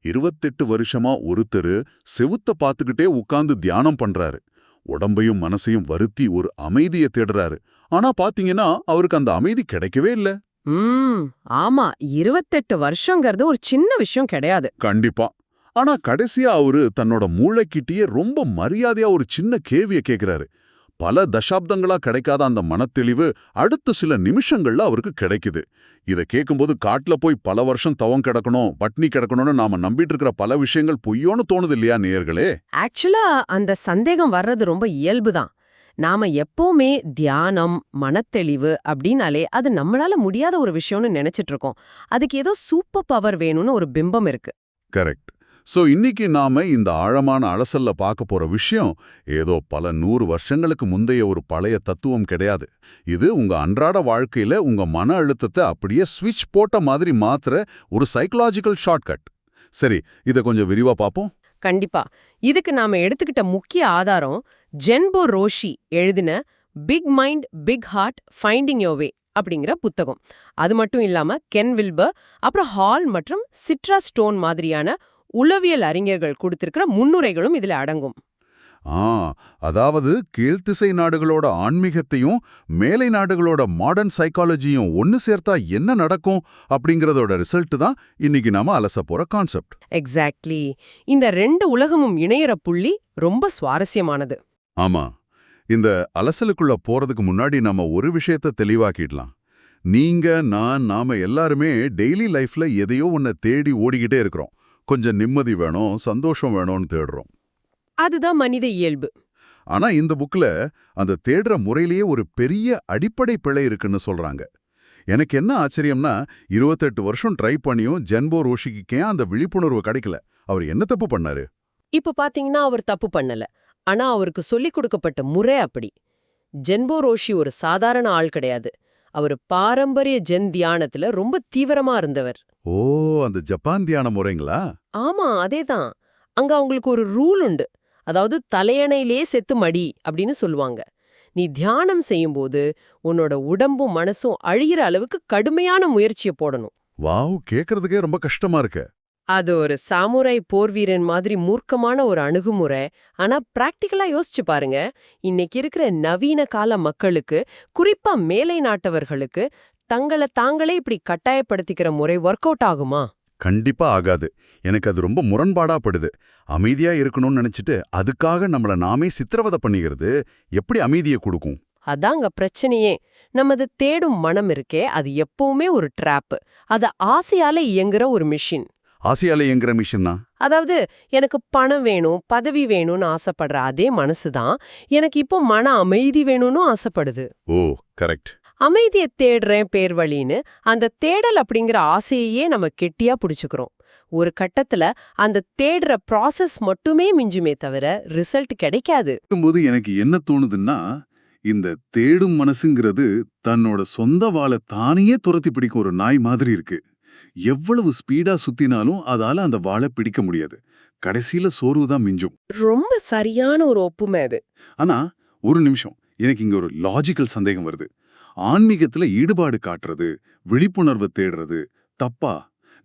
28 வருஷமா ஒருத்தரு செவுத்த பார்த்துக்கிட்டே உட்கார்ந்து தியானம் பண்றாரு. உடம்பையும் மனசையும் வருத்தி ஒரு அமைதியை தேடுறாரு. ஆனா பாத்தீங்கன்னா அவருக்கு அந்த அமைதி கிடைக்கவே இல்ல. ம் ஆமா, 28 வருஷங்கிறது ஒரு சின்ன விஷயம் கிடையாது. கண்டிப்பா. ஆனா கடைசியா அவரு தன்னோட மூளைக்கிட்டயே ரொம்ப மரியாதையா ஒரு சின்ன கேள்விய கேக்குறாரு. பல தசாப்தங்களா கிடைக்காத அந்த மனத்தெளிவு அடுத்த சில நிமிஷங்கள்ல அவருக்கு கிடைக்குது. இத கேட்கும்போது காட்டுல போய் பல வருஷம் தவம் கிடக்கணும், பட்னி கிடக்கணும்னு நாம நம்பிட்டு இருக்கிற பல விஷயங்கள் பொய்யோன்னு தோணுது இல்லையா நேயர்களே? ஆக்சுவலா அந்த சந்தேகம் வர்றது ரொம்ப இயல்புதான். நாம எப்பவுமே தியானம், மனத்தெளிவு அப்படின்னாலே அது நம்மளால முடியாத ஒரு விஷயம்னு நினைச்சிட்டு இருக்கோம். அதுக்கு ஏதோ சூப்பர் பவர் வேணும்னு ஒரு பிம்பம் இருக்கு. கரெக்ட். சோ இன்னைக்கு நாம இந்த ஆழமான அலசல்ல பார்க்க போற விஷயம் ஏதோ பல 100 வருஷங்களுக்கு முந்தைய ஒரு பழைய தத்துவம் கிடையாது. இது உங்க அன்றாட வாழ்க்கையில உங்க மன அழுத்தத்தை அப்படியே ஸ்விட்ச் போட்ட மாதிரி மாத்துற ஒரு சைக்கலாஜிக்கல் ஷார்ட்கட். சரி, இத கொஞ்சம் விரிவா பார்ப்போம். கண்டிப்பா. இதுக்கு நாம எடுத்துக்கிட்ட முக்கிய ஆதாரம் ஜென்போ ரோஷி எழுதின big mind big heart finding your way அப்படிங்கிற புத்தகம். அது மட்டும் இல்லாம கென் வில்பர், அப்புறம் ஹால் மற்றும் சிட்ரா ஸ்டோன் மாதிரியான உளவியல் அறிஞர்கள் கொடுத்திருக்கிற முன்னுரைகளும் இதுல அடங்கும். ஆ அதாவது கீழ்த்திசை நாடுகளோட ஆன்மீகத்தையும் மேலை நாடுகளோட மாடர்ன் சைக்காலஜியும் ஒன்னு சேர்த்தா என்ன நடக்கும் அப்படிங்கறதோட ரிசல்ட் தான் இன்னைக்கு நாம அலச போற கான்செப்ட். எக்ஸாக்ட்லி. இந்த ரெண்டு உலகமும் இணையற புள்ளி ரொம்ப சுவாரஸ்யமானது. ஆமா. இந்த அலசலுக்குள்ள போறதுக்கு முன்னாடி நம்ம ஒரு விஷயத்த தெளிவாக்கிடலாம். நீங்க, நாம எல்லாருமே டெய்லி லைஃப்ல எதையோ ஒன்ன தேடி ஓடிக்கிட்டே இருக்கிறோம். கொஞ்சம் நிம்மதி வேணும், சந்தோஷம் வேணும்னு தேடுறோம். அதுதான் மனித இயல்பு. ஆனா இந்த புக்ல அந்த தேடுற முறையிலேயே ஒரு பெரிய அடிப்படை பிழை இருக்குன்னு சொல்றாங்க. எனக்கு என்ன ஆச்சரியம்னா 28 வருஷம் ட்ரை பண்ணியும் ஜென்போ ரோஷிக்கு ஏன் அந்த விழிப்புணர்வு கிடைக்கல? அவர் என்ன தப்பு பண்ணாரு? இப்ப பாத்தீங்கன்னா அவர் தப்பு பண்ணல. ஆனா அவருக்கு சொல்லிக் கொடுக்கப்பட்ட முறை அப்படி. ஜென்போ ரோஷி ஒரு சாதாரண ஆள் கிடையாது. அவர் பாரம்பரிய ஜென் தியானத்துல ரொம்ப தீவிரமா இருந்தவர். ஓ, அந்த ஜப்பான் தியான முறைங்களா? ஆமா, அதேதான். அங்க அவங்களுக்கு ஒரு ரூல் உண்டு. அதாவது தலையணையிலே செத்து மடி அப்படின்னு சொல்லுவாங்க. நீ தியானம் செய்யும்போது உன்னோட உடம்பும் மனசும் அழியிற அளவுக்கு கடுமையான முயற்சியை போடணும். வாவ், கேக்குறதுக்கே ரொம்ப கஷ்டமா இருக்கு. அது ஒரு சாமுராய் போர்வீரன் மாதிரி மூர்க்கமான ஒரு அணுகுமுறை. ஆனா பிராக்டிக்கலா யோசிச்சு பாருங்க. இன்னைக்கு இருக்கிற நவீன கால மக்களுக்கு, குறிப்பா மேலை நாட்டவர்களுக்கு தங்கள தாங்களே இப்படி கட்டாயப்படுத்திக்கிற முறை ஒர்க் அவுட் ஆகுமா? கண்டிப்பா ஆகாது. எனக்கு அது ரொம்ப முரண்பாடா படுது. அமைதியா இருக்கணும்னு நினைச்சிட்டு அதுக்காக நம்மள நாமே சித்திரவதை பண்ணிக்கிறது எப்படி அமைதியை கொடுக்கும்? அதாங்க பிரச்சனையே. நமது தேடும் மனம் இருக்கே, அது எப்பவுமே ஒரு ட்ராப். அது ஆசையால இயங்குற ஒரு மிஷின். ஆசையால இயங்குற மிஷின்னா? அதாவது எனக்கு பணம் வேணும், பதவி வேணும்னு ஆசைப்படுற அதே மனசுதான் எனக்கு இப்போ மன அமைதி வேணும்னு ஆசைப்படுது. ஓ, கரெக்ட். அமைதியை தேடுறேன் பேர் வழின்னு அந்த தேடல் அப்படிங்கிற ஆசையையே நம்ம கெட்டியா பிடிச்சுக்கிறோம். ஒரு கட்டத்துல அந்த தேடுற ப்ராசஸ் மட்டுமே மிஞ்சுமே தவிர ரிசல்ட் கிடைக்காது. போது எனக்கு என்ன தோணுதுன்னா, இந்த தேடும் மனசுங்கிறது தன்னோட சொந்த வாளை தானையே துரத்தி பிடிக்கும் ஒரு நாய் மாதிரி இருக்கு. எவ்வளவு ஸ்பீடா சுத்தினாலும் அதால அந்த வாளை பிடிக்க முடியாது. கடைசியில சோர்வுதான் மிஞ்சும். ரொம்ப சரியான ஒரு ஒப்புமை அது. ஆனா ஒரு நிமிஷம், எனக்கு இங்க ஒரு லாஜிக்கல் சந்தேகம் வருது. ஆன்மீகத்துல ஈடுபாடு காட்டுறது, விழிப்புணர்வு தேடுறது தப்பா?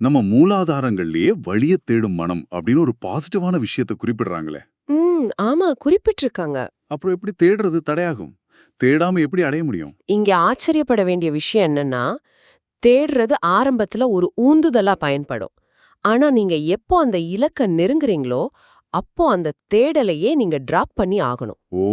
நம்ம மூலாதாரங்கள்லயே வழிய தேடும் மனம் அப்படின்னு ஒரு பாசிட்டிவான விஷயத்தை குறிப்பிடுறாங்களே. ஆமா, குறிப்பிட்டிருக்காங்க. அப்புறம் எப்படி தேடுறது தடையாகும்? தேடாம எப்படி அடைய முடியும்? இங்க ஆச்சரியப்பட வேண்டிய விஷயம் என்னன்னா, தேடுறது ஆரம்பத்துல ஒரு ஊந்துதலா பயன்படும். ஆனா நீங்க எப்போ அந்த இலக்க நெருங்குறீங்களோ, அப்போ அந்த தேடலையே நீங்க டிராப் பண்ணி ஆகணும். ஓ,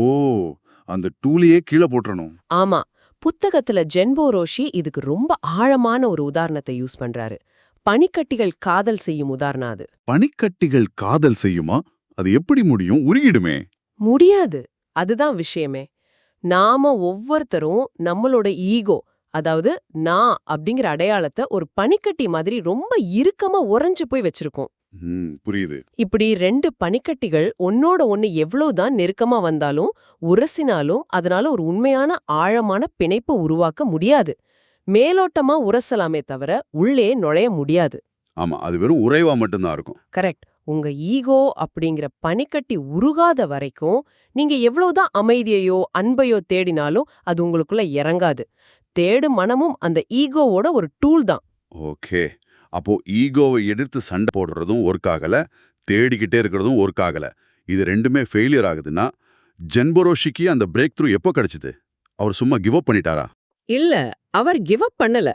அந்த டூலையே கீழே போட்டுறணும். ஆமா. புத்தகத்துல ஜென்போ ரோஷி இதுக்கு ரொம்ப ஆழமான ஒரு உதாரணத்தை யூஸ் பண்றாரு. பனிக்கட்டிகள் காதல் செய்யும் உதாரணம் அது. பனிக்கட்டிகள் காதல் செய்யுமா? அது எப்படி முடியும்? உருகிடுமே. முடியாது. அதுதான் விஷயமே. நாம ஒவ்வொருத்தரும் நம்மளோட ஈகோ, அதாவது நான் அப்படிங்கிற அடையாளத்தை ஒரு பனிக்கட்டி மாதிரி ரொம்ப இறுக்கமா உறைஞ்சு போய் வச்சிருக்கோம். புரியுது. இப்படி ரெண்டு பனிக்கட்டிகள் ஒன்னோட ஒன்னு எவ்வளவுதான் நெருக்கமா வந்தாலும் உரசினாலும் அதனால ஒரு உண்மையான ஆழமான பிணைப்பை உருவாக்க முடியாது. மேலோட்டமா உரசலாமே தவிர உள்ளே நுழைய முடியாது. ஆமா, அது வெறும் உறைவா மட்டும்தான் இருக்கும். கரெக்ட். உங்க ஈகோ அப்படிங்கிற பனிக்கட்டி உருகாத வரைக்கும் நீங்க எவ்வளவுதான் அமைதியையோ அன்பையோ தேடினாலும் அது உங்களுக்குள்ள இறங்காது. தேடும் மனமும் அந்த ஈகோவோட ஒரு டூல் தான். ஓகே. அப்போ ஈகோவை எதிர்த்து சண்டை போடுறதும் ஒர்க் ஆகல, தேடிக்கிட்டே இருக்கிறதும் ஒர்க் ஆகல. இது ரெண்டுமே ஃபெயிலியர் ஆகுதுன்னா ஜென்போரோஷிக்கு அந்த பிரேக் த்ரூ எப்போ கிடைச்சது? அவர் சும்மா கிவ் அப் பண்ணிட்டாரா? இல்ல, அவர் கிவ் அப் பண்ணல.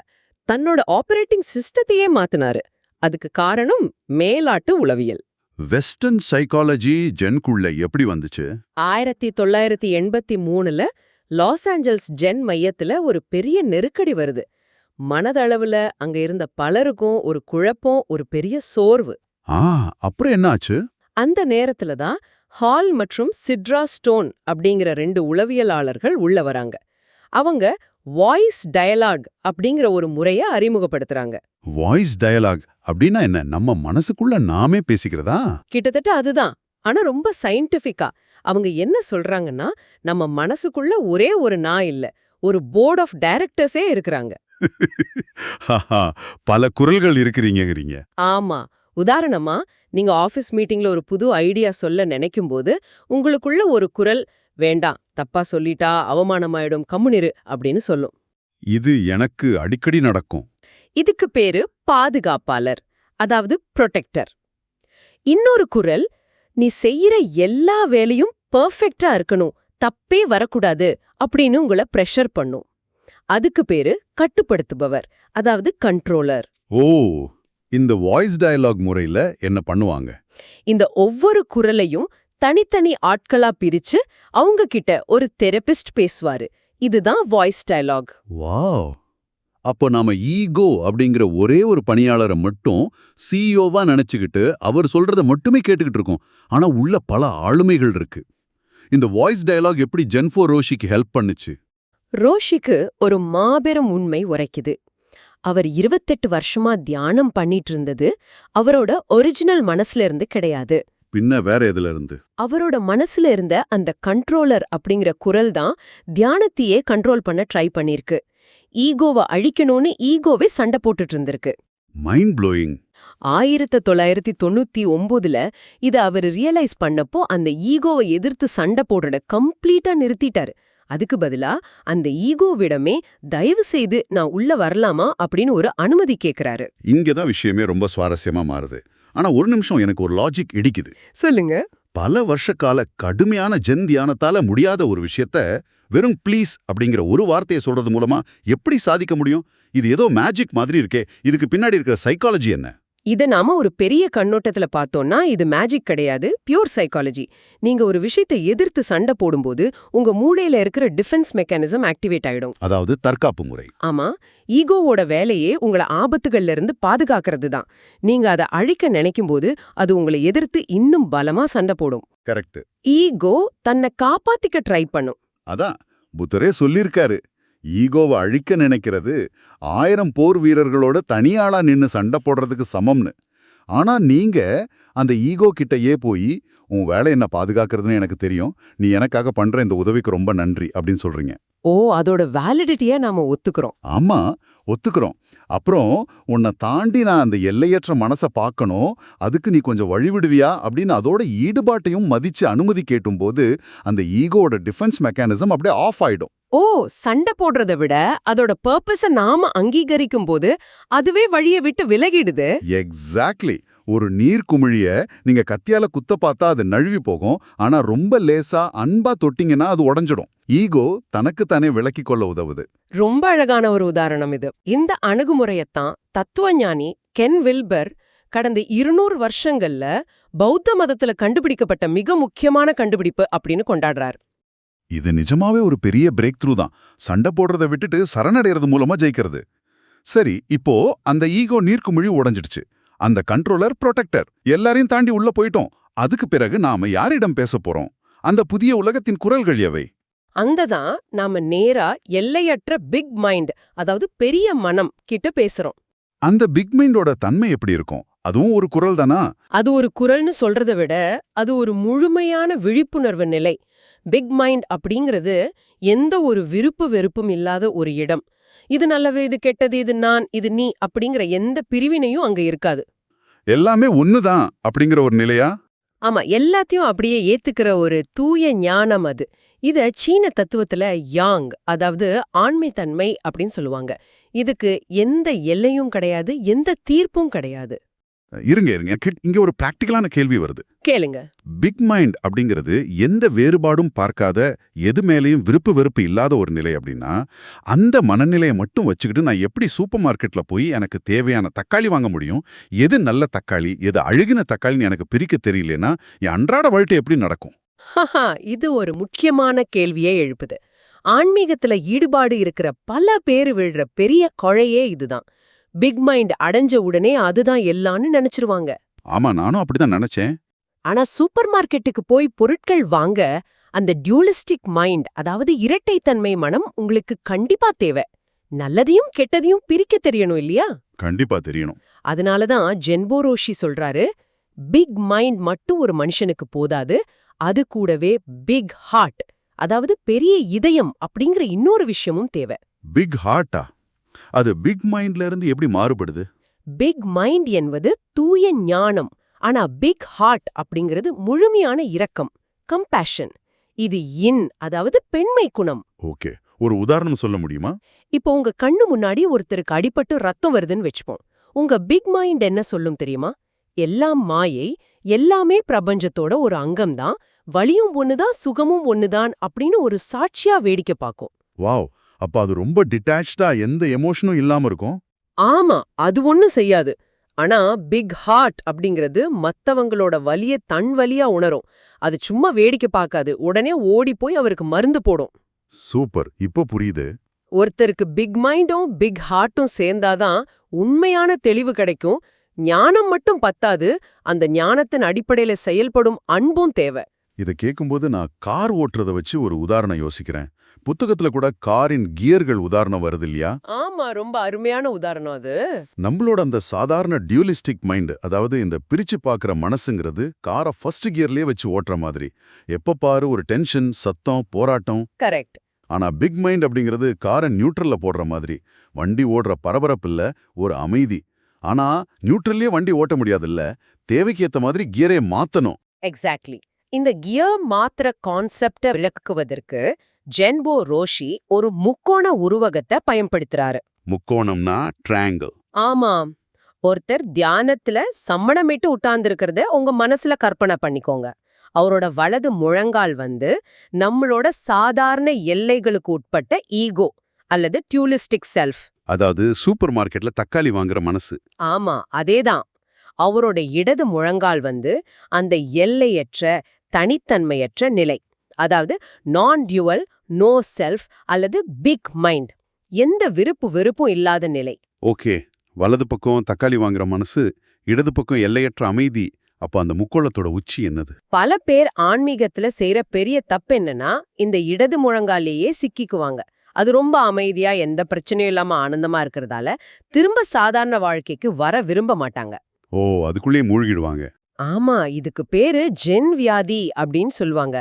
தன்னோட ஆபரேட்டிங் சிஸ்டத்தையே மாத்தினாரு. அதுக்கு காரணம் மேலாட்டு உளவியல். வெஸ்டர்ன் சைக்காலஜி ஜென்குள்ள எப்படி வந்துச்சு? 1983ல லாஸ் ஏஞ்சல்ஸ் ஜென் மையத்துல ஒரு பெரிய நெருக்கடி வருது. மனதளவுல அங்க இருந்த பலருக்கும் ஒரு குழப்பம், ஒரு பெரிய சோர்வு. அப்புறம் என்ன ஆச்சு? அந்த நேரத்துல தான் ஹால் மற்றும் சிட்ரா ஸ்டோன் அப்படிங்கிற 2 உளவியலாளர்கள் உள்ள வராங்க. அவங்க வாய்ஸ் டயலாக் அப்படிங்கிற ஒரு முறைய அறிமுகப்படுத்துறாங்க. வாய்ஸ் டயலாக் அப்படின்னா என்ன? நம்ம மனசுக்குள்ள நாமே பேசிக்கிறதா? கிட்டத்தட்ட அதுதான். ஆனா ரொம்ப சயின்டிஃபிக்கா. அவங்க என்ன சொல்றாங்கன்னா, நம்ம மனசுக்குள்ள ஒரே ஒரு நான் இல்ல, ஒரு போர்ட் ஆஃப் டைரக்டர்ஸே இருக்கிறாங்க. பல குரல்கள் இருக்கிறீங்க. ஆமா. உதாரணமா, நீங்க ஆபீஸ் மீட்டிங்ல ஒரு புது ஐடியா சொல்ல நினைக்கும்போது உங்களுக்குள்ள ஒரு குரல், வேண்டாம், தப்பா சொல்லிட்டா அவமானமாயிடும், கம்முனிரு அப்படின்னு சொல்லும். இது எனக்கு அடிக்கடி நடக்கும். இதுக்கு பேரு பாதுகாப்பாளர், அதாவது புரொடெக்டர். இன்னொரு குரல், நீ செய்யற எல்லா வேலையும் பெர்ஃபெக்ட்டா இருக்கணும், தப்பே வரக்கூடாது அப்படின்னு உங்களை பிரஷர் பண்ணும். அதுக்கு பேரு கட்டுப்படுத்துபவர், அதாவது கண்ட்ரோலர். ஓ, இந்த வாய்ஸ் டயலாக் முறையில என்ன பண்ணுவாங்க? இந்த ஒவ்வொரு குரலையும் தனித்தனி ஆட்களா பிரிச்சு அவங்க கிட்ட ஒரு தெரபிஸ்ட் பேசுவாரு. இதுதான் வாய்ஸ் டயலாக். வாவ்! அப்போ நாம ஈகோ அப்படிங்கிற ஒரே ஒரு பணியாளரை மட்டும் சிஇஓவா நினைச்சுக்கிட்டு அவர் சொல்றத மட்டுமே கேட்டுக்கிட்டு இருக்கோம். ஆனா உள்ள பல ஆளுமைகள் இருக்கு. இந்த வாய்ஸ் டயலாக் எப்படி ஜென்போரோஷிக்கு ஹெல்ப் பண்ணுச்சு? ரோஷிக்கு ஒரு மாபெரும் உண்மை உரைக்குது. அவர் 28 வருஷமா தியானம் பண்ணிட்டு இருந்தது அவரோட ஒரிஜினல் மனசுல இருந்து கிடையாது. பின்ன வேற எதுல இருந்து? அவரோட மனசுல இருந்த அந்த கண்ட்ரோலர் அப்படிங்கிற குரல் தான் தியானத்தையே கண்ட்ரோல் பண்ண ட்ரை பண்ணிருக்கு. ஈகோவை அழிக்கணும்னு ஈகோவே சண்டை போட்டுட்டு இருந்திருக்கு. Mind blowing. 1999ல இத அவர் ரியலைஸ் பண்ணப்போ அந்த ஈகோவை எதிர்த்து சண்டை போடுறத கம்ப்ளீட்டா நிறுத்திட்டாரு. அதுக்கு பதிலா அந்த ஈகோவிடமே தயவு செய்து நான் உள்ள வரலாமா அப்படின்னு ஒரு அனுமதி கேக்குறாரு. இங்கதான் விஷயமே ரொம்ப சுவாரஸ்யமா மாறுது. ஆனா ஒரு நிமிஷம், எனக்கு ஒரு லாஜிக் இடிக்குது. சொல்லுங்க. பல வருஷக்கால கடுமையான ஜென் தியானத்தால முடியாத ஒரு விஷயத்த வெறும் ப்ளீஸ் அப்படிங்கிற ஒரு வார்த்தையை சொல்றது மூலமா எப்படி சாதிக்க முடியும்? இது ஏதோ மேஜிக் மாதிரி இருக்கே. இதுக்கு பின்னாடி இருக்கிற சைக்காலஜி என்ன? இத நாம ஒரு பெரிய கண்ணோட்டத்துல பார்த்தோம்னா இது மேஜிக் கிடையாது, பியூர் சைக்காலஜி. நீங்க ஒரு விஷயத்தை எதிர்த்து சண்டை போடும்போது உங்க மூளையில இருக்கிற டிஃபென்ஸ் மெக்கானிசம் ஆக்டிவேட் ஆயிடும். அதாவது தற்காப்பு முறை. ஆமா, ஈகோவோட வேலையே உங்களை ஆபத்துகள்ல இருந்து பாதுகாக்கிறது தான். நீங்க அதை அழிக்க நினைக்கும் போது அது உங்களை எதிர்த்து இன்னும் பலமா சண்டை போடும். கரெக்ட். ஈகோ தன்னை காப்பாத்திக்க ட்ரை பண்ணும். அதான் புத்தரே சொல்லியிருக்காரு, ஈகோவை அழிக்க நினைக்கிறது 1000 போர் வீரர்களோட தனியாளா நின்னு சண்டை போடுறதுக்கு சமம்னு. ஆனா நீங்க அந்த ஈகோ கிட்டயே போய், உன் வேலை என்ன பாதுகாக்கிறதுன்னு எனக்கு தெரியும், நீ எனக்காக பண்ற இந்த உதவிக்கு ரொம்ப நன்றி அப்படின்னு சொல்றீங்க. ஓ, அதோட வேலிடிட்டியை நாம ஒத்துக்கிறோம். ஆமா, ஒத்துக்கிறோம். அப்புறம் உன்னை தாண்டி நான் அந்த எல்லையற்ற மனசை பார்க்கணும், அதுக்கு நீ கொஞ்சம் வழிவிடுவியா அப்படின்னு அதோட ஈடுபாட்டையும் மதிச்சு அனுமதி கேட்டும்போது அந்த ஈகோவோட டிஃபென்ஸ் மெக்கானிசம் அப்படியே ஆஃப் ஆயிடும். ஓ, சண்டை போடுறத விட அதோட பர்பஸ நாம அங்கீகரிக்கும் போது அதுவே வழியை விட்டு விலகிடுது. எக்ஸாக்ட்லி. ஒரு நீர்க்குமிழிய நீங்க கத்தியால குத்த பார்த்தா அது நழுவி போகும். ஆனா ரொம்ப லேசா அன்பா தொட்டிங்கன்னா அது உடைஞ்சிடும். ஈகோ தனக்கு தானே விலக்கிக் கொள்ள உதவுது. ரொம்ப அழகான ஒரு உதாரணம் இது. இந்த அணுகுமுறையத்தான் தத்துவஞானி கென் வில்பர் கடந்த 200 வருஷங்கள்ல பௌத்த மதத்துல கண்டுபிடிக்கப்பட்ட மிக முக்கியமான கண்டுபிடிப்பு அப்படின்னு கொண்டாடுறார். இது நிஜமாவே ஒரு பெரிய பிரேக் த்ரூ தான். சண்டை போடுறதை விட்டுட்டு சரணடைறது மூலமா ஜெயிக்கிறது. சரி, இப்போ அந்த ஈகோ நீர்க்குமிழி உடைஞ்சிடுச்சு. அந்த கண்ட்ரோலர், புரொடெக்டர் எல்லாரையும் தாண்டி உள்ள போயிட்டோம். அதுக்கு பிறகு நாம யாரிடம் பேச போறோம்? அந்த புதிய உலகத்தின் குரல்கள் எவை? அங்கதான் நாம நேரா எல்லையற்ற பிக் மைண்ட், அதாவது பெரிய மனம் கிட்ட பேசுறோம். அந்த பிக் மைண்டோட தன்மை எப்படி இருக்கும்? அதுவும் ஒரு குரல் தானா? அது ஒரு குரல்னு சொல்றதை விட அது ஒரு முழுமையான விழிப்புணர்வு நிலை. பிக் மைண்ட் அப்படிங்கிறது எந்த ஒரு விருப்பு வெறுப்பும் இல்லாத ஒரு இடம். இது நல்லது, இது கெட்டது, இது நான், இது நீ அப்படிங்கிற எந்த பிரிவினையும் அங்க இருக்காது. எல்லாமே ஒண்ணுதான் அப்படிங்கிற ஒரு நிலையா? ஆமா, எல்லாத்தையும் அப்படியே ஏத்துக்கிற ஒரு தூய ஞானம் அது. இத சீன தத்துவத்துல யாங், அதாவது ஆண்மைத்தன்மை அப்படின்னு சொல்லுவாங்க. இதுக்கு எந்த எல்லையும் கிடையாது, எந்த தீர்ப்பும் கிடையாது. இருங்க இங்க ஒரு பிராக்டிக்கலான கேள்வி வருது. கேளுங்க. பிக் மைண்ட் அப்படிங்கிறது எந்த வேறுபாடும் பார்க்காத, எது மேலேயும் விருப்பு வெறுப்பு இல்லாத ஒரு நிலை அப்படின்னா, அந்த மனநிலையை மட்டும் வச்சுக்கிட்டு நான் எப்படி சூப்பர் மார்க்கெட்ல போய் எனக்கு தேவையான தக்காளி வாங்க முடியும்? எது நல்ல தக்காளி, எது அழுகின தக்காளின்னு எனக்கு பிரிக்க தெரியலனா என் அன்றாட வாழ்க்கை எப்படி நடக்கும்? இது ஒரு முக்கியமான கேள்வியே எழுப்புது. ஆன்மீகத்துல ஈடுபாடு இருக்கிற பல பேரு விழுற பெரிய கொழையே இதுதான். பிக் மைண்ட் அடைஞ்ச உடனே அதுதான் எல்லாம்னு நினைச்சிருவாங்க. ஆமா, நானும் அப்படிதான் நினைச்சேன். ஆனா சூப்பர் மார்க்கெட்டுக்கு போய் பொருட்கள் வாங்க அந்த டியூலிஸ்டிக் மைண்ட், அதாவது இரட்டைத்தன்மை மனம் உங்களுக்கு கண்டிப்பா தேவை. நல்லதையும் கெட்டதையும் பிரிக்க தெரியணும் இல்லையா? கண்டிப்பா தெரியணும். அதனாலதான் ஜென்போ ரோஷி சொல்றாரு, பிக் மைண்ட் மட்டும் ஒரு மனுஷனுக்கு போதாது, அது கூடவே பிக் ஹார்ட், அதாவது பெரிய இதயம் அப்படிங்கிற இன்னொரு விஷயமும் தேவை. பிக் ஹார்ட்டா? அது பிக் மைண்ட்ல இருந்து எப்படி மாறுபடுது? பிக் மைண்ட் என்பது தூய ஞானம். ஆனா பிக் ஹார்ட் அப்படிங்கிறது முழுமையான இரக்கம், கம்பேஷன். இது அதாவது பெண்மை குணம். ஓகே, ஒரு உதாரணம் சொல்ல முடியுமா? இப்போ உங்க கண்ணு முன்னாடி ஒருத்தருக்கு அடிபட்டு ரத்தம் வருதுன்னு வெச்சுப்போம். உங்க பிக் மைண்ட் என்ன சொல்லும் தெரியுமா? எல்லாம் மாயை, எல்லாமே பிரபஞ்சத்தோட ஒரு அங்கம்தான், வலியும் ஒண்ணுதான் சுகமும் ஒண்ணுதான் அப்படின்னு ஒரு சாட்சியா வேடிக்கை பார்க்கும். வாவ், அப்ப அது ரொம்ப டிட்டாச்டா எந்த எமோஷனும் இல்லாம இருக்கும். ஆமா, அது ஒண்ணும் செய்யாது. ஆனா பிக் ஹார்ட் அப்படிங்கிறது மத்தவங்களோட வலிய தன் வலியா உணரும். அது சும்மா வேடிக்கை பார்க்காது, உடனே ஓடி போய் அவருக்கு மருந்து போடும். சூப்பர், இப்போ புரியுது. ஒருத்தருக்கு பிக் மைண்டும் பிக் ஹார்ட்டும் சேர்ந்தாதான் உண்மையான தெளிவு கிடைக்கும். ஞானம் மட்டும் பத்தாது, அந்த ஞானத்தின் அடிப்படையில செயல்படும் அன்பும் தேவை. இதை கேட்கும்போது நான் கார் ஓட்டுறத வச்சு ஒரு உதாரணம் யோசிக்கிறேன். புத்தகத்துல கூட காரின் கியர்கள் உதாரணம் வருது இல்லையா? ஆமா, ரொம்ப அருமையான உதாரணம் அது. நம்மளோட அந்த சாதாரண டியூலிஸ்டிக் மைண்ட், அதாவது இந்த பிரிச்சு பார்க்குற மனசுங்கிறது காரை ஃபர்ஸ்ட் கியர்லயே வச்சு ஓட்டுற மாதிரி. எப்ப பாரு ஒரு டென்ஷன், சத்தம், போராட்டம். கரெக்ட். ஆனா பிக் மைண்ட் அப்படிங்கிறது காரை நியூட்ரல்ல போடுற மாதிரி. வண்டி ஓடுற பரபரப்பு இல்ல, ஒரு அமைதி. ஆனா நியூட்ரல்லயே வண்டி ஓட்ட முடியாதுல்ல, தேவைக்கு ஏத்த மாதிரி கியரை மாத்தணும். எக்ஸாக்ட்லி. இந்த கியர் மாத்திர கான்செப்ட விளக்குவதற்கு ஜென்போ ரோஷி ஒரு முக்கோண உருவகத்தை பயன்படுத்துறாரு. முக்கோணம்னா ட்ரையாங்கிள். ஆமாம். ஒருத்தர் தியானத்துல சம்மணமிட்டு உட்கார்ந்திருக்கிறத உங்க மனசுல கற்பனை பண்ணிக்கோங்க. அவரோட வலது முழங்கால் நம்மளோட சாதாரண எல்லைகளுக்கு உட்பட்ட ஈகோ அல்லது டியூலிஸ்டிக் செல்ஃப். அதாவது சூப்பர் மார்க்கெட்ல தக்காளி வாங்குற மனசு. ஆமா, அதேதான். அவரோட இடது முழங்கால் அந்த எல்லையற்ற தனித்தன்மையற்ற நிலை, அதாவது நான் டியூவல், நோ செல்ஃப் அல்லது பிக் மைண்ட், எந்த விருப்பு வெறுப்பும் இல்லாத நிலை. ஓகே, வலது பக்கம் தக்காளி வாங்குற மனசு, இடது பக்கம் எல்லையற்ற அமைதி. அப்ப அந்த முக்கோணத்தோட உச்சி என்னது? பல பேர் ஆன்மீகத்துல செய்யற பெரிய தப்பு என்னன்னா, இந்த இடது முழங்காலேயே சிக்கிக்குவாங்க. அது ரொம்ப அமைதியா எந்த பிரச்சனையும் இல்லாம ஆனந்தமா இருக்கிறதால திரும்ப சாதாரண வாழ்க்கைக்கு வர விரும்ப மாட்டாங்க. ஓ, அதுக்குள்ளேயே மூழ்கிடுவாங்க. ஆமா, இதுக்கு பேரு ஜென் வியாதி அப்படின்னு சொல்லுவாங்க.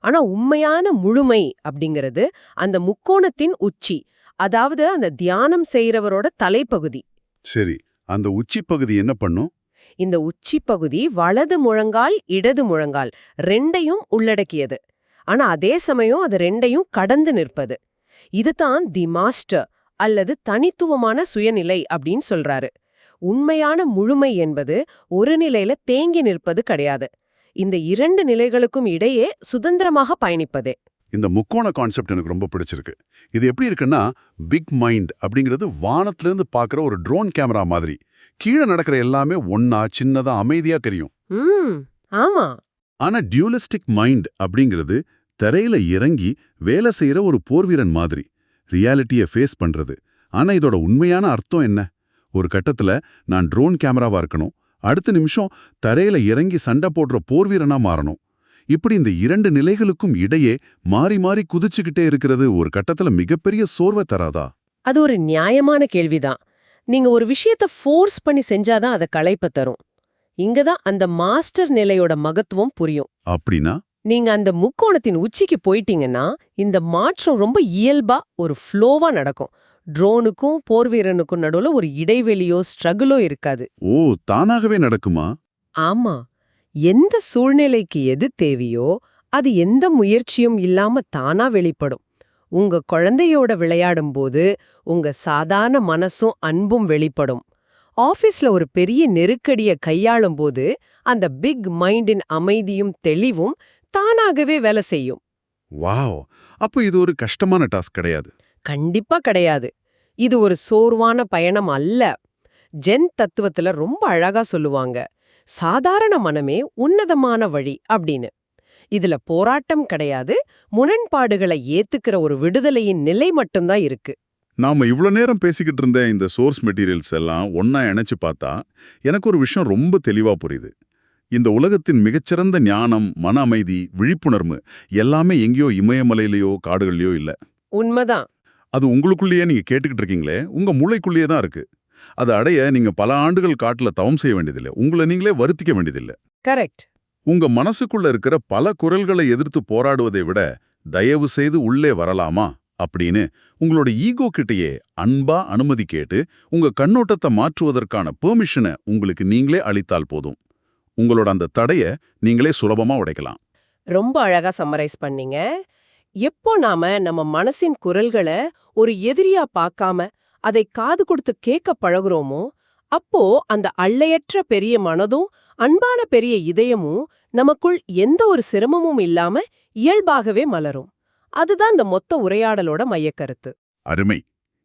ஆனா உண்மையான முழுமை அப்படிங்கிறது அந்த முக்கோணத்தின் உச்சி, அதாவது அந்த தியானம் செய்யறவரோட தலைப்பகுதி. சரி, அந்த உச்சி பகுதி என்ன பண்ணும்? இந்த உச்சி பகுதி வலது முழங்கால் இடது முழங்கால் ரெண்டையும் உள்ளடக்கியது. ஆனா அதே சமயம் அது ரெண்டையும் கடந்து நிற்பது. இதுதான் தி மாஸ்டர் அல்லது தனித்துவமான சுயநிலை அப்படின்னு சொல்றாரு. உண்மையான முழுமை என்பது ஒரு நிலையில தேங்கி நிற்பது கிடையாது, இந்த இரண்டு நிலைகளுக்கும் இடையே சுதந்திரமாக பயணிப்பதே. இந்த முக்கோண கான்செப்ட் எனக்கு ரொம்ப பிடிச்சிருக்கு. இது எப்படி இருக்குன்னா, பிக் மைண்ட் அப்படிங்கிறது வானத்திலிருந்து பார்க்குற ஒரு ட்ரோன் கேமரா மாதிரி. கீழே நடக்கிற எல்லாமே ஒன்னா சின்னதா அமைதியா தெரியும். ஆமா. ஆனா டியூலிஸ்டிக் மைண்ட் அப்படிங்கிறது தரையில இறங்கி வேலை செய்யற ஒரு போர்வீரன் மாதிரி, ரியாலிட்டியை ஃபேஸ் பண்றது. ஆனா இதோட உண்மையான அர்த்தம் என்ன? ஒரு கட்டத்துல நான் ட்ரோன் கேமராவா இருக்கணும், அடுத்த நிமிஷம் தரையில இறங்கி சண்டை போடுற போர்வீரனா மாறணும். இப்படி இந்த இரண்டு நிலைகளுக்கும் இடையே மாறி மாறி குதிச்சுக்கிட்டே இருக்கிறது ஒரு கட்டத்துல மிகப்பெரிய சோர்வை தராதா? அது ஒரு நியாயமான கேள்விதான். நீங்க ஒரு விஷயத்த ஃபோர்ஸ் பண்ணி செஞ்சாதான் அதை களைப்ப தரும். இங்கதான் அந்த மாஸ்டர் நிலையோட மகத்துவம் புரியும். அப்படின்னா நீங்க அந்த முக்கோணத்தின் உச்சிக்கு போயிட்டீங்கன்னா இந்த மாற்றம் ரொம்ப இயல்பா ஒரு ஃப்ளோவா நடக்கும். ட்ரோனுக்கும் போர்வீரனுக்கும் நடுவுல ஒரு இடைவெளியோ ஸ்ட்ரகிளோ இருக்காது. ஓ, தானாகவே நடக்குமா? ஆமா, எந்த சூழ்நிலைக்கு எது தேவையோ அது எந்த முயற்சியும் இல்லாம தானா வெளிப்படும். உங்க குழந்தையோட விளையாடும்போது உங்க சாதாரண மனசும் அன்பும் வெளிப்படும். ஆபீஸ்ல ஒரு பெரிய நெருக்கடிய கையாளும் போது அந்த பிக் மைண்டின் அமைதியும் தெளிவும் தானாகவே வேலை செய்யும். வாவ்! அப்ப இது ஒரு கஷ்டமான டாஸ்க் கிடையாது. கண்டிப்பா கிடையாது. இது ஒரு சோர்வான பயணம் அல்ல. ஜென் தத்துவத்துல ரொம்ப அழகா சொல்லுவாங்க, சாதாரண மனமே உன்னதமான வழி அப்படின்னு. இதுல போராட்டம் கிடையாது, முரண்பாடுகளை ஏத்துக்கிற ஒரு விடுதலையின் நிலை மட்டும்தான் இருக்கு. நாம இவ்ளோ நேரம் பேசிக்கிட்டு இருந்த இந்த சோர்ஸ் மெட்டீரியல்ஸ் எல்லாம் ஒண்ணா இணைச்சு பார்த்தா எனக்கு ஒரு விஷயம் ரொம்ப தெளிவா புரியுது. இந்த உலகத்தின் மிகச்சிறந்த ஞானம், மன அமைதி, விழிப்புணர்வு எல்லாமே எங்கேயோ இமயமலையிலயோ காடுகள்லயோ இல்ல. உண்மைதான். அது உங்களுக்குள்ளேயே நீங்க கேட்டுக்கிட்டு இருக்கீங்களே, உங்க மூளைக்குள்ளேயே தான் இருக்கு. அதை அடைய நீங்க பல ஆண்டுகள் காட்டுல தவம் செய்ய வேண்டியதில்லை. உங்களை நீங்களே வருத்திக்க வேண்டியதில்லை. கரெக்ட். உங்க மனசுக்குள்ள இருக்கிற பல குரல்களை எதிர்த்து போராடுவதை விட தயவு செய்து உள்ளே வரலாமா அப்படின்னு உங்களோட ஈகோ கிட்டயே அன்பா அனுமதி கேட்டு உங்க கண்ணோட்டத்தை மாற்றுவதற்கான பெர்மிஷனை உங்களுக்கு நீங்களே அளித்தால் போதும். உங்களோட அந்த தடைய நீங்களே சுலபமா உடைக்கலாம். ரொம்ப அழகா சம்மரைஸ் பண்ணீங்க. எப்போ நாம நம்ம மனசின் குரல்களை ஒரு எதிரியா பார்க்காம அதை காது கொடுத்து கேட்க பழகுறோமோ, அப்போ அந்த அள்ளையற்ற பெரிய மனதும் அன்பான பெரிய இதயமும் நமக்குள் எந்த ஒரு சிரமமும் இல்லாம இயல்பாகவே மலரும். அதுதான் இந்த மொத்த உரையாடலோட மையக்கருத்து. அருமை.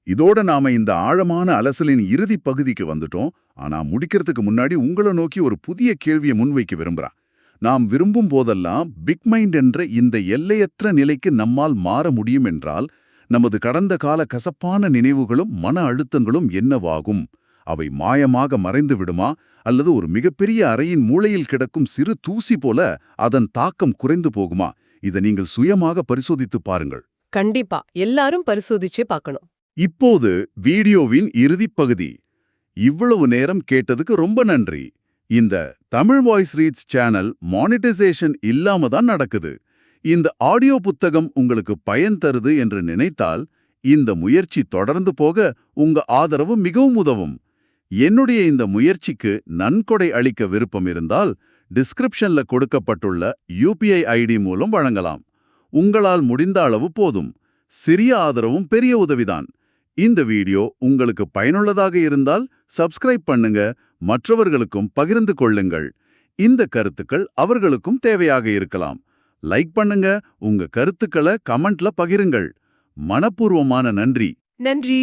இதோட நாம இந்த ஆழமான அலசலின் இறுதி பகுதிக்கு வந்துட்டோம். ஆனா முடிக்கிறதுக்கு முன்னாடி உங்களை நோக்கி ஒரு புதிய கேள்வியை முன்வைக்க விரும்புறேன். நாம் விரும்பும் போதெல்லாம் பிக் மைண்ட் என்ற இந்த எல்லையற்ற நிலைக்கு நம்மால் மாற முடியும் என்றால், நமது கடந்த கால கசப்பான நினைவுகளும் மன அழுத்தங்களும் என்னவாகும்? அவை மாயமாக மறைந்து விடுமா, அல்லது ஒரு மிகப்பெரிய அறையின் மூலையில் கிடக்கும் சிறு தூசி போல அதன் தாக்கம் குறைந்து போகுமா? இதை நீங்கள் சுயமாக பரிசோதித்து பாருங்கள். கண்டிப்பா எல்லாரும் பரிசோதிச்சே பார்க்கணும். இப்போது வீடியோவின் இறுதிப் பகுதி. இவ்வளவு நேரம் கேட்டதுக்கு ரொம்ப நன்றி. இந்த Tamil voice reads channel monetisation இல்லாம தான் நடக்குது. இந்த ஆடியோ புத்தகம் உங்களுக்கு பயன் தருது என்று நினைத்தால், இந்த முயற்சி தொடர்ந்து போக உங்க ஆதரவு மிகவும் உதவும். என்னுடைய இந்த முயற்சிக்கு நன்கொடை அளிக்க விருப்பம் இருந்தால், டிஸ்கிரிப்ஷன்ல கொடுக்கப்பட்டுள்ள UPI ஐடி மூலம் வழங்கலாம். உங்களால் முடிந்த அளவு போதும். சிறிய ஆதரவும் பெரிய உதவிதான். இந்த வீடியோ உங்களுக்கு பயனுள்ளதாக இருந்தால் சப்ஸ்கிரைப் பண்ணுங்க, மற்றவர்களுக்கும் பகிர்ந்து கொள்ளுங்கள். இந்த கருத்துக்கள் அவர்களுக்கும் தேவையாக இருக்கலாம். லைக் பண்ணுங்க, உங்க கருத்துக்களை கமெண்ட்ல பகிருங்கள். மனப்பூர்வமான நன்றி. நன்றி.